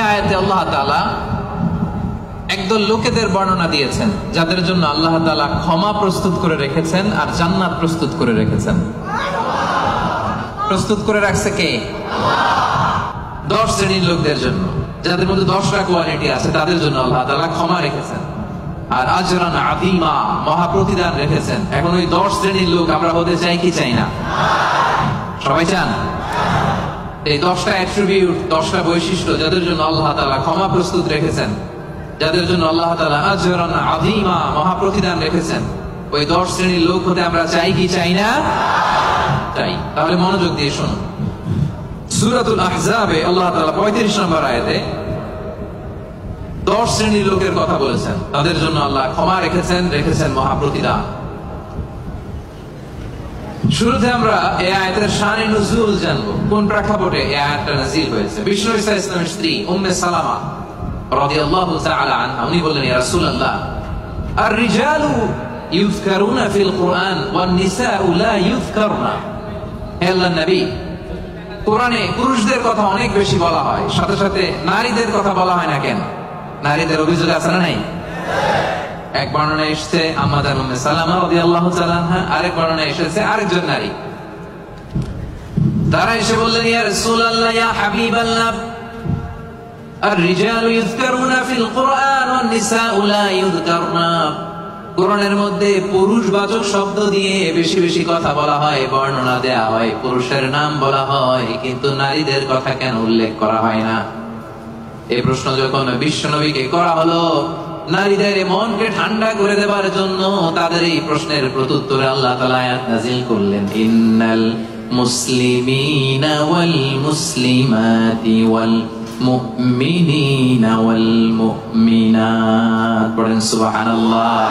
আয়াতে আল্লাহ তাআলা একদল লোকেদের বর্ণনা দিয়েছেন যাদের জন্য আল্লাহ তাআলা ক্ষমা প্রস্তুত করে রেখেছেন আর জান্নাত প্রস্তুত করে রেখেছেন। প্রস্তুত করে রাখছে কে? 10 শ্রেণীর লোকদের জন্য, যাদের মধ্যে 10টা কোয়ালিটি আছে, তাদের জন্য আল্লাহ তাআলা ক্ষমা রেখেছেন আর আজরান আযীমা, মহা প্রতিদান রেখেছেন। এখন ওই 10 শ্রেণীর লোক আমরা হতে চাই কি চাই না? সবাই চান? এই 10টা অ্যাট্রিবিউট, 10টা বৈশিষ্ট্য যাদের জন্য আল্লাহ তাআলা ক্ষমা প্রস্তুত রেখেছেন, যাদের জন্য আল্লাহ তাআলা আজরান আযীমা, মহা প্রতিদান রেখেছেন, ওই 10 শ্রেণীর লোক হতে আমরা চাই কি চাই না? চাই। তাহলে মনোযোগ দিয়ে শুনুন। সূরাতুল আহজাবে আল্লাহ তাআলা 35 নম্বর আয়াতে 10 শ্রেণীর লোকের কথা বলেছেন, তাদের জন্য আল্লাহ ক্ষমা রেখেছেন মহা প্রতিদান। শুরুতে আমরা এই আয়াতের শানে নুজুল জানবো, কোন প্রেক্ষাপটে এই আয়াতটা নাযিল হয়েছে। বিষ্ণু ঈসা ইসলামের স্ত্রী উম্মে সালামা রাদিয়াল্লাহু তাআলা আনহা, উনি বললেন, ইয়া রাসূলুল্লাহ, আর-রিজালু ইউযকারুনা ফিল কুরআন ওয়ান নিসাউ লা ইউযকারনা। হে আল্লাহর নবী, কোরআনে পুরুষদের কথা অনেক বেশি বলা হয়, সাথে সাথে নারীদের কথা বলা হয় না কেন? নারীদের অভিযোগ আছে না নাই? এক বর্ণনায় এসেছে আম্মাজান উম্মে সালামা রাদিয়াল্লাহু তাআলা আনহা, আরেক বর্ণনায় এসেছে আরেকজন নারী। তারা এসে বললেন, ইয়া রাসূলুল্লাহ, ইয়া হাবিবাল্লাহ, আর-রিজালু ইউযকারুনা ফিল কুরআন ওয়ান নিসাউ লা ইউযকারনা। কোরআনের মধ্যে পুরুষবাচক শব্দ দিয়ে বেশি বেশি কথা বলা হয়, বর্ণনা দেয়া হয়, পুরুষের নাম বলা হয়, কিন্তু নারীদের কথা কেন উল্লেখ করা হয় না? এই প্রশ্ন যখন বিশ্বনবীকে করা হলো, নারীদের মনকে ঠান্ডা করে দেবার জন্য তাদের এই প্রশ্নের প্রত্যুত্তরে আল্লাহ তাআলা আয়াত নাযিল করলেন, ইন্নাল মুসলিমিনা ওয়াল মুসলিমাতি ওয়াল মুমিনিনা ওয়াল মুমিনাত। পড়েন সুবহানাল্লাহ।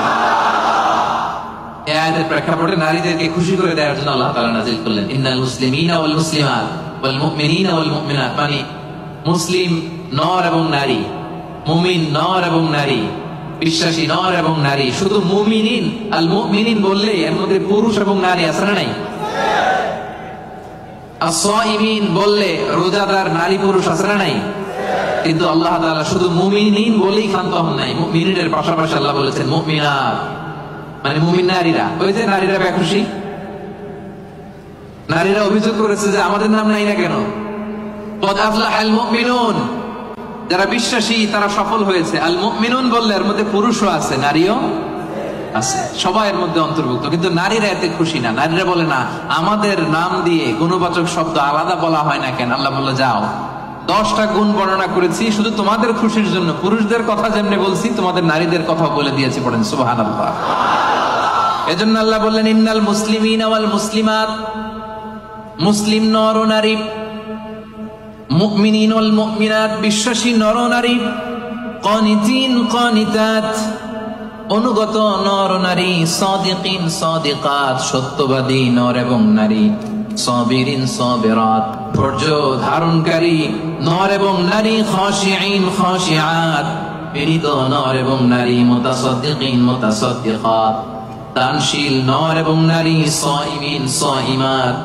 এই আয়াতের প্রেক্ষাপটে নারীদেরকে খুশি করে দেওয়ার জন্য আল্লাহ তাআলা নাযিল করলেন, ইন্নাল মুসলিমিনা ওয়াল মুসলিমাত ওয়াল মুমিনিনা ওয়াল মুমিনাত। মানে মুসলিম নর এবং নারী, মুমিন নর এবং নারী, বিশ্বাসী নর এবং নারী। শুধু মুমিনিন, আল মুমিনিন বললে এর মধ্যে পুরুষ এবং নারী আছে না নাই? as-সাইমিন বললে রোজাদার নারী পুরুষ আছে না নাই? কিন্তু আল্লাহ তাআলা শুধু মুমিনিন বলেই ক্ষান্ত হন নাই। মুমিনের পাশাপাশি আল্লাহ বলেছেন মুমিনাত, মানে মুমিন নারীরা। ওই যে নারীরা বেখুশি, নারীরা অভিযোগ করেছে যে আমাদের নাম নাই না কেন? কদ আফলাহাল মুমিনুন, যারা বিশ্বাসী তারা সফল হয়েছে। আল মুমিনুন বললে এর মধ্যে পুরুষও আছে, নারীও আছে, সবাই এর মধ্যে অন্তর্ভুক্ত। কিন্তু নারীরা এতে খুশি না। নারীরা বলে, না, আমাদের নাম দিয়ে গুণবাচক শব্দ আলাদা বলা হয় না কেন? আল্লাহ বলল, যাও, 10টা গুণ বর্ণনা করেছি শুধু তোমাদের খুশির জন্য। পুরুষদের কথা যেমনি বলছি, তোমাদের নারীদের কথা বলে দিয়েছি। পড়েন সুবহানাল্লাহ। এজন্য আল্লাহ বললেন, ইন্নাল মুসলিমিনা ওয়াল মুসলিমাত, মুসলিম নর ও নারী, মুমিনিন ওয়াল মুমিনাত, বিশ্বাসী নর ও নারী, কানিতিন কানিতাত, অনুগত নর ও নারী, সাদিকিন সাদিকাত, সত্যবাদী নর এবং নারী, সাবিরিন সাবিরাত, ধৈর্য ধারণকারী নর এবং নারী, খাশিঈন খাশিআত, বিনীত নর এবং নারী, মুতাসাদ্দিকিন মুতাসাদ্দিকাত, দানশীল নর এবং নারী, সাইমিন সাইমাত,